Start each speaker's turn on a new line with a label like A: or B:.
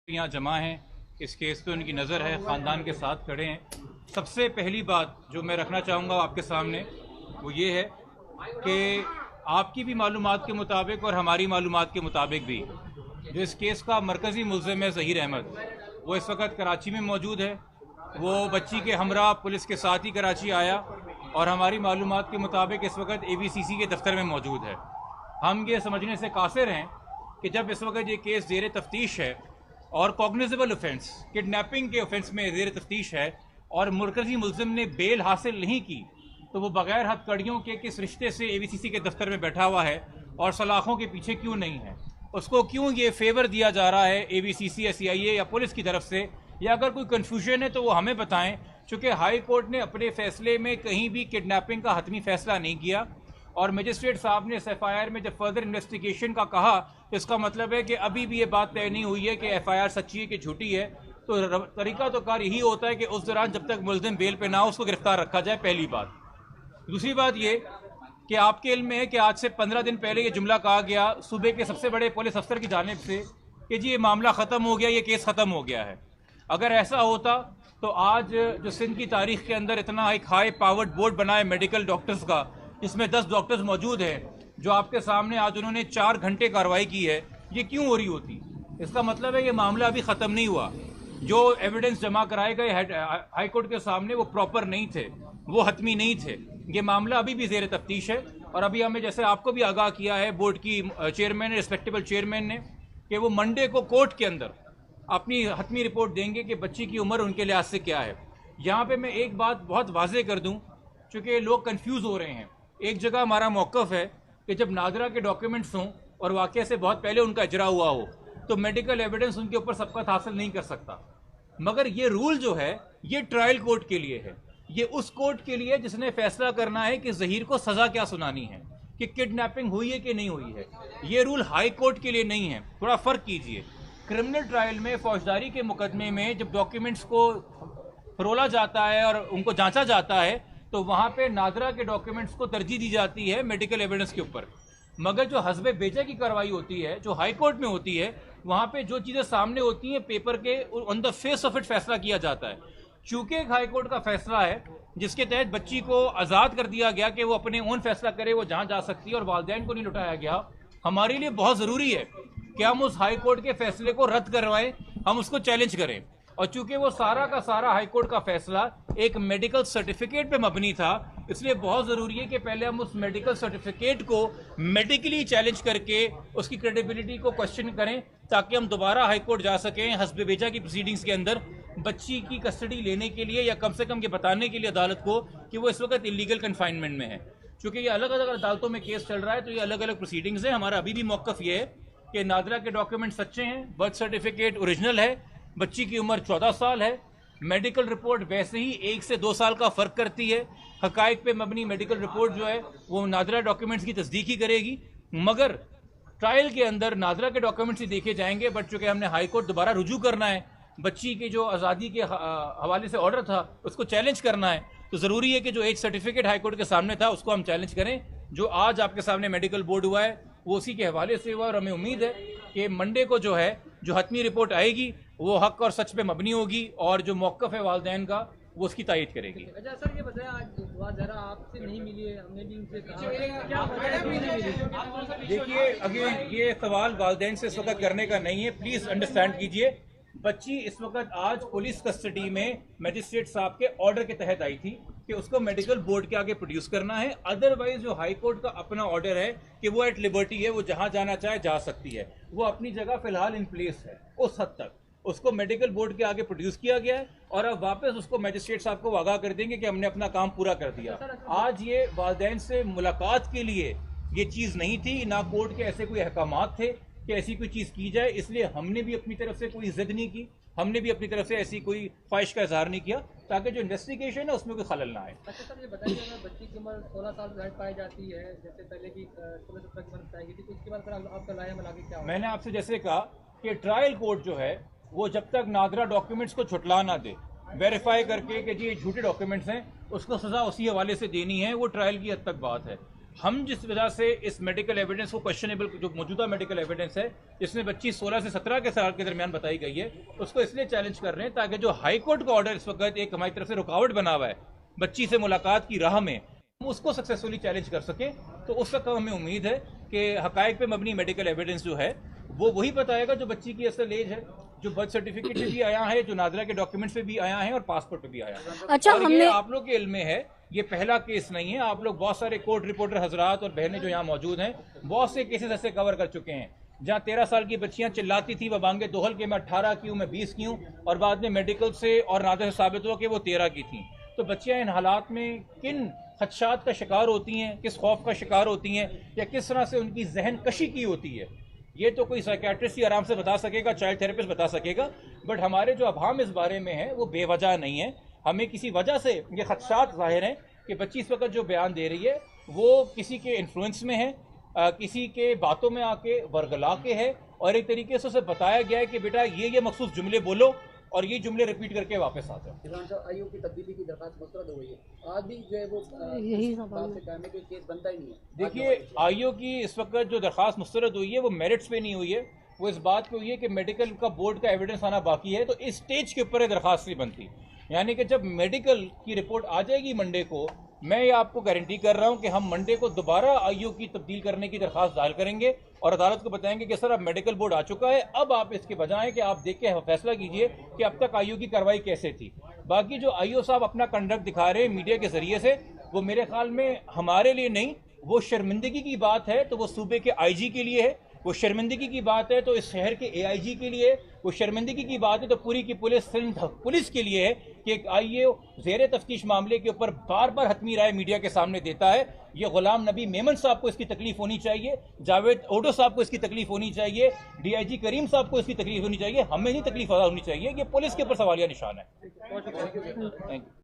A: यहाँ जमा हैं, इस केस पे उनकी नज़र है, ख़ानदान के साथ खड़े हैं। सबसे पहली बात जो मैं रखना चाहूँगा आपके सामने वो ये है कि आपकी भी मालूमात के मुताबिक और हमारी मालूमात के मुताबिक भी जो इस केस का मरकज़ी मुल्ज़िम है ज़हीर अहमद, वो इस वक्त कराची में मौजूद है। वो बच्ची के हमरा पुलिस के साथ ही कराची आया और हमारी मालूमात के मुताबिक इस वक्त ABCC के दफ्तर में मौजूद है। हम ये समझने से कासिर हैं कि जब इस वक्त ये केस ज़ेर तफ्तीश है और कॉग्निजेबल ऑफेंस किडनैपिंग के ऑफेंस में ज़ेर तफ्तीश है और मरकज़ी मुल्ज़िम ने बेल हासिल नहीं की, तो वो बग़ैर हथकड़ियों के किस रिश्ते से ABCC के दफ्तर में बैठा हुआ है और सलाखों के पीछे क्यों नहीं है, उसको क्यों ये फेवर दिया जा रहा है ABCC या CIA या पुलिस की तरफ से, या अगर कोई कन्फ्यूजन है तो वो हमें बताएं। चूँकि हाई कोर्ट ने अपने फैसले में कहीं भी किडनैपिंग का हतमी फैसला नहीं किया और मजिस्ट्रेट साहब ने इस FIR में जब फर्दर इन्वेस्टिगेशन का कहा तो इसका मतलब है कि अभी भी ये बात तय नहीं हुई है कि FIR सच्ची है कि झूठी है। तो तरीका तो कार यही होता है कि उस दौरान जब तक मुल्ज़िम बेल पे ना हो उसको गिरफ्तार रखा जाए, पहली बात। दूसरी बात ये कि आपके इल्म में है कि आज से 15 दिन पहले ये जुमला कहा गया सूबे के सबसे बड़े पुलिस अफसर की जानिब से कि जी ये मामला ख़त्म हो गया, ये केस ख़त्म हो गया है। अगर ऐसा होता तो आज जो सिंध की तारीख के अंदर इतना एक हाई पावर्ड बोर्ड बना है मेडिकल डॉक्टर्स का, जिसमें 10 डॉक्टर्स मौजूद हैं, जो आपके सामने आज उन्होंने 4 घंटे कार्रवाई की है, ये क्यों हो रही होती? इसका मतलब है ये मामला अभी ख़त्म नहीं हुआ। जो एविडेंस जमा कराए गए हाई कोर्ट के सामने वो प्रॉपर नहीं थे, वो हतमी नहीं थे। ये मामला अभी भी ज़ेर तफ्तीश है और अभी हमें, जैसे आपको भी आगाह किया है बोर्ड की चेयरमैन, रिस्पेक्टेबल चेयरमैन ने, कि वो मंडे को कोर्ट के अंदर अपनी हतमी रिपोर्ट देंगे कि बच्ची की उम्र उनके लिहाज से क्या है। यहाँ पे मैं एक बात बहुत वाज़ेह कर दूँ, चूँकि लोग कन्फ्यूज़ हो रहे हैं। एक जगह हमारा मौक़िफ़ है कि जब नादरा के डॉक्यूमेंट्स हों और वाक़े से बहुत पहले उनका इजरा हुआ हो तो मेडिकल एविडेंस उनके ऊपर सबकत हासिल नहीं कर सकता, मगर ये रूल जो है ये ट्रायल कोर्ट के लिए है। ये उस कोर्ट के लिए जिसने फैसला करना है कि ज़हीर को सज़ा क्या सुनानी है, कि किडनैपिंग हुई है कि नहीं हुई है। ये रूल हाई कोर्ट के लिए नहीं है, थोड़ा फ़र्क कीजिए। क्रिमिनल ट्रायल में, फौजदारी के मुकदमे में जब डॉक्यूमेंट्स को फरोला जाता है और उनको जांचा जाता है तो वहाँ पे नादरा के डॉक्यूमेंट्स को तरजीह दी जाती है मेडिकल एविडेंस के ऊपर। मगर जो हस्बे बेजा की कार्रवाई होती है, जो हाई कोर्ट में होती है, वहाँ पे जो चीज़ें सामने होती हैं पेपर के, on the face of it फैसला किया जाता है। चूँकि एक हाई कोर्ट का फैसला है जिसके तहत बच्ची को आज़ाद कर दिया गया कि वो अपने ओन फैसला करे, वो जहाँ जा सकती है और वालिदैन को नहीं लुटाया गया, हमारे लिए बहुत ज़रूरी है कि हम उस हाई कोर्ट के फैसले को रद्द करवाएं, हम उसको चैलेंज करें। और चूंकि वो सारा का सारा हाई कोर्ट का फैसला एक मेडिकल सर्टिफिकेट पे मबनी था, इसलिए बहुत ज़रूरी है कि पहले हम उस मेडिकल सर्टिफिकेट को मेडिकली चैलेंज करके उसकी क्रेडिबिलिटी को क्वेश्चन करें, ताकि हम दोबारा हाई कोर्ट जा सकें हस्बे बेजा की प्रोसीडिंग्स के अंदर बच्ची की कस्टडी लेने के लिए, या कम से कम ये बताने के लिए अदालत को कि वो इस वक्त इलीगल कन्फाइनमेंट में है। चूँकि ये अलग अलग अदालतों में केस चल रहा है तो ये अलग अलग प्रोसीडिंग्स हैं। हमारा अभी भी मौक़िफ़ ये है कि नादरा के डॉक्यूमेंट सच्चे हैं, बर्थ सर्टिफिकेट ओरिजिनल है, बच्ची की उम्र 14 साल है, मेडिकल रिपोर्ट वैसे ही 1 से 2 साल का फ़र्क करती है। हक़ाइक़ पे मबनी मेडिकल रिपोर्ट जो है वो नादरा डॉक्यूमेंट्स की तस्दीक ही करेगी, मगर ट्रायल के अंदर नादरा के डॉक्यूमेंट्स ही देखे जाएंगे। बट चूँकि हमने हाई कोर्ट दोबारा रुजू करना है, बच्ची की जो आज़ादी के हवाले से ऑर्डर था उसको चैलेंज करना है, तो ज़रूरी है कि जो एज सर्टिफिकेट हाई कोर्ट के सामने था उसको हम चैलेंज करें। जो आज आपके सामने मेडिकल बोर्ड हुआ है वो उसी के हवाले से हुआ और हमें उम्मीद है कि मंडे को जो है जो हतमी रिपोर्ट आएगी वो हक और सच पे मबनी होगी और जो मौक़िफ़ है वालिदैन का वो उसकी तायीद करेगी।
B: अच्छा सर, ये बताया आज ज़रा आपसे नहीं मिली है, हमने भी उनसे कहा, क्या वजह क्यों नहीं मिली?
A: देखिए, अगेन ये सवाल वालिदैन से इस वक्त करने का नहीं है, प्लीज़ अंडरस्टैंड कीजिए। बच्ची इस वक्त आज पुलिस कस्टडी में मजिस्ट्रेट साहब के ऑर्डर के तहत आई थी कि उसको मेडिकल बोर्ड के आगे प्रोड्यूस करना है। अदरवाइज जो हाई कोर्ट का अपना ऑर्डर है कि वो एट लिबर्टी है, वो जहां जाना चाहे जा सकती है, वो अपनी जगह फिलहाल इन प्लेस है। उस हद तक उसको मेडिकल बोर्ड के आगे प्रोड्यूस किया गया है और अब वापस उसको मजिस्ट्रेट साहब को आगाह कर देंगे कि हमने अपना काम पूरा कर दिया। आज ये वालिदैन से मुलाकात के लिए ये चीज़ नहीं थी, ना कोर्ट के ऐसे कोई अहकामात थे कि ऐसी कोई चीज़ की जाए, इसलिए हमने भी अपनी तरफ से कोई जिद नहीं की, हमने भी अपनी तरफ से ऐसी कोई ख्वाहिश का इजहार नहीं किया ताकि जो इन्वेस्टिगेशन है उसमें कोई खलल ना आए।
B: अच्छा सर, ये बताइए, अगर बच्ची की उम्र 16 साल से पाई जाती है, जैसे पहले भी 16-17 की उम्र बताई गई थी, तो उसके बाद फिर आपका लाया आगे क्या?
A: मैंने आपसे जैसे कहा कि ट्रायल कोर्ट जो है वो जब तक नादरा डॉक्यूमेंट्स को छुटला ना दे, वेरीफाई करके कि जी ये झूठे डॉक्यूमेंट्स हैं, उसको सज़ा उसी हवाले से देनी है, वो ट्रायल की हद तक बात है। हम जिस वजह से इस मेडिकल एविडेंस को क्वेश्चनेबल, जो मौजूदा मेडिकल एविडेंस है जिसमें बच्ची 16 से 17 के साल के दरमियान बताई गई है, उसको इसलिए चैलेंज कर रहे हैं ताकि जो हाई कोर्ट का ऑर्डर इस वक्त एक हमारी तरफ से रुकावट बना हुआ है बच्ची से मुलाकात की राह में, हम उसको सक्सेसफुली चैलेंज कर सके। तो उस वक्त हमें उम्मीद है कि हकायक पे मबनी मेडिकल एविडेंस जो है वो वही बताएगा जो बच्ची की असल एज है, जो बर्थ सर्टिफिकेट पे भी आया है, जो नादरा के डॉक्यूमेंट्स पे भी आया है और पासपोर्ट पे भी आया है।
C: अच्छा,
A: और
C: हमने
A: ये आप लोग के इल्म में है, ये पहला केस नहीं है। आप लोग बहुत सारे कोर्ट रिपोर्टर हजरात और बहनें जो यहाँ मौजूद हैं, बहुत से केसेस ऐसे कवर कर चुके हैं जहाँ 13 साल की बच्चियां चिल्लाती थी बबांगे दोहल के मैं 18 की हूँ, मैं 20 की हूँ, और बाद में मेडिकल से और नादर से साबित हुआ कि वो 13 की थी। तो बच्चियां इन हालात में किन खदशात का शिकार होती हैं, किस खौफ का शिकार होती हैं, या किस तरह से उनकी जहन कशी की होती है, ये तो कोई साइकेट्रिस्ट ही आराम से बता सकेगा, चाइल्ड थेरेपिस्ट बता सकेगा। बट हमारे जो अभाम इस बारे में है वो बेवजह नहीं है। हमें किसी वजह से ये खदशात जाहिर हैं कि बच्ची इस वक्त जो बयान दे रही है वो किसी के इन्फ्लुएंस में है, किसी के बातों में आके वर्गला के है, और एक तरीके से उसे बताया गया है कि बेटा ये मखसूस जुमले बोलो और ये जुमले रिपीट करके वापस आ जाओ।
B: आयोग की तब्दीली की दरखास्त मुस्तरद हो गई है, आज भी जो है वो
C: यही
B: बात से कहने कोई केस बनता ही नहीं है।
A: देखिए, आयोग की इस वक्त जो दरखास्त मुस्तरद हुई है वो मेरिट्स पे नहीं हुई है, वो इस बात पे हुई है कि मेडिकल का बोर्ड का एविडेंस आना बाकी है। तो इस स्टेज के ऊपर दरखास्त नहीं बनती, यानी कि जब मेडिकल की रिपोर्ट आ जाएगी मंडे को, मैं ये आपको गारंटी कर रहा हूं कि हम मंडे को दोबारा आईओ की तब्दील करने की दरखास्त दायर करेंगे और अदालत को बताएंगे कि सर अब मेडिकल बोर्ड आ चुका है, अब आप इसके बजाय कि आप देख के फैसला कीजिए कि अब तक आईओ की कार्रवाई कैसे थी। बाकी जो आईओ साहब अपना कंडक्ट दिखा रहे हैं मीडिया के जरिए से, वो मेरे ख्याल में हमारे लिए नहीं, वो शर्मिंदगी की बात है तो वो सूबे के आईजी के लिए है, वो शर्मिंदगी की बात है तो इस शहर के एआईजी के लिए, वो शर्मिंदगी की बात है तो पूरी की पुलिस सिंध पुलिस के लिए है कि एक आईओ ज़ेर तफ्तीश मामले के ऊपर बार बार हतमी राय मीडिया के सामने देता है। ये गुलाम नबी मेमन साहब को इसकी तकलीफ होनी चाहिए, जावेद ओडो साहब को इसकी तकलीफ होनी चाहिए, डीआईजी करीम साहब को इसकी तकलीफ होनी चाहिए, हमें नहीं तकलीफ होनी चाहिए। ये पुलिस के ऊपर सवालिया निशान है। Thank you.